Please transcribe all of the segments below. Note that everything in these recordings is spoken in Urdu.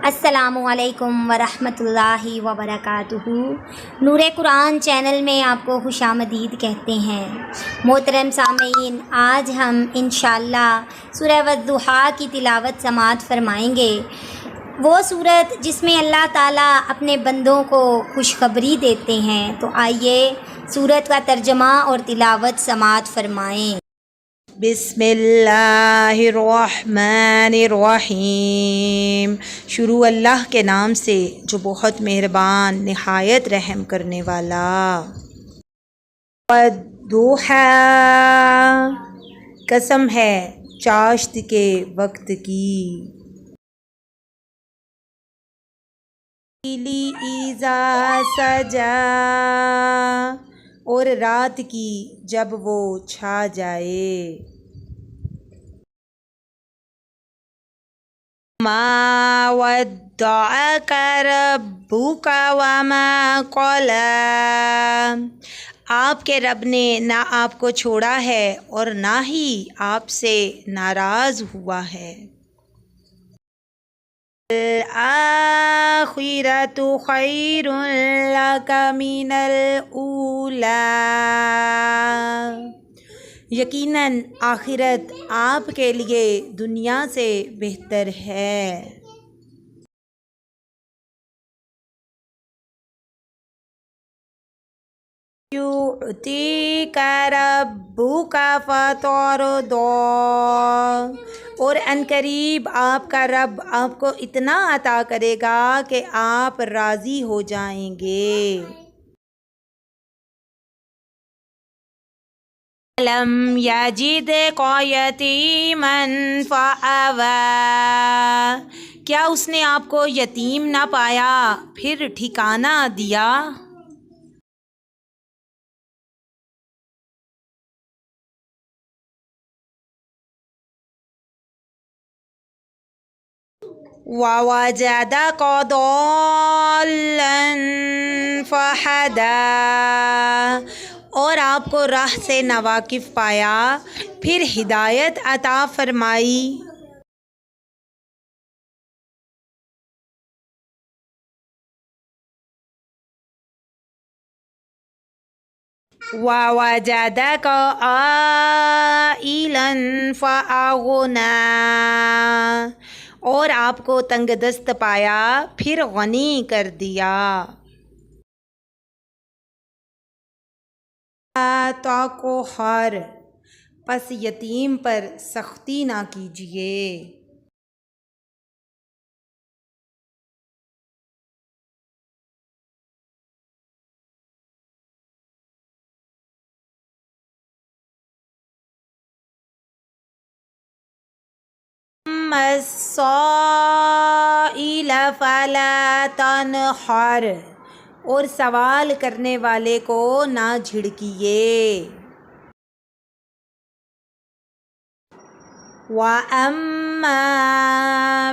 السلام علیکم ورحمۃ اللہ وبرکاتہ۔ نور قرآن چینل میں آپ کو خوش آمدید کہتے ہیں۔ محترم سامعین، آج ہم انشاءاللہ سورہ والضحیٰ کی تلاوت سماعت فرمائیں گے۔ وہ سورت جس میں اللہ تعالیٰ اپنے بندوں کو خوشخبری دیتے ہیں۔ تو آئیے سورت کا ترجمہ اور تلاوت سماعت فرمائیں۔ بسم اللہ الرحمن الرحیم۔ شروع اللہ کے نام سے جو بہت مہربان نہایت رحم کرنے والا۔ والضحیٰ، قسم ہے چاشت کے وقت کی۔ اذا سجا، اور رات کی جب وہ چھا جائے۔ ما ودعک ربک وما قلی، آپ کے رب نے نہ آپ کو چھوڑا ہے اور نہ ہی آپ سے ناراض ہوا ہے۔ الآخرۃ خیر لک من الاولی، یقیناً آخرت آپ کے لیے دنیا سے بہتر ہے۔ یؤتیک ربک فترضی، اور عنقریب آپ کا رب آپ کو اتنا عطا کرے گا کہ آپ راضی ہو جائیں گے۔ لم یجدک یتیما فآوی، کیا اس نے آپ کو یتیم نہ پایا پھر ٹھکانہ دیا۔ ووجدک ضالا فہدی، اور آپ کو راہ سے ناواقف پایا پھر ہدایت عطا فرمائی۔ ووجدک عائلا فأغنی، اور آپ کو تنگ دست پایا پھر غنی کر دیا۔ لا تقہر، پس یتیم پر سختی نہ کیجیے۔ اما السائل فلا تنہر، اور سوال کرنے والے کو نہ جھڑکیے۔ وَأَمَّا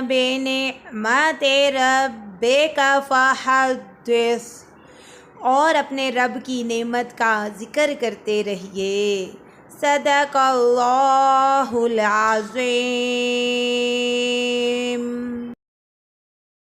بِنِعْمَتِ رَبِّكَ فَحَدِّثْ، اور اپنے رب کی نعمت کا ذکر کرتے رہیے۔ صدق اللہ العظیم۔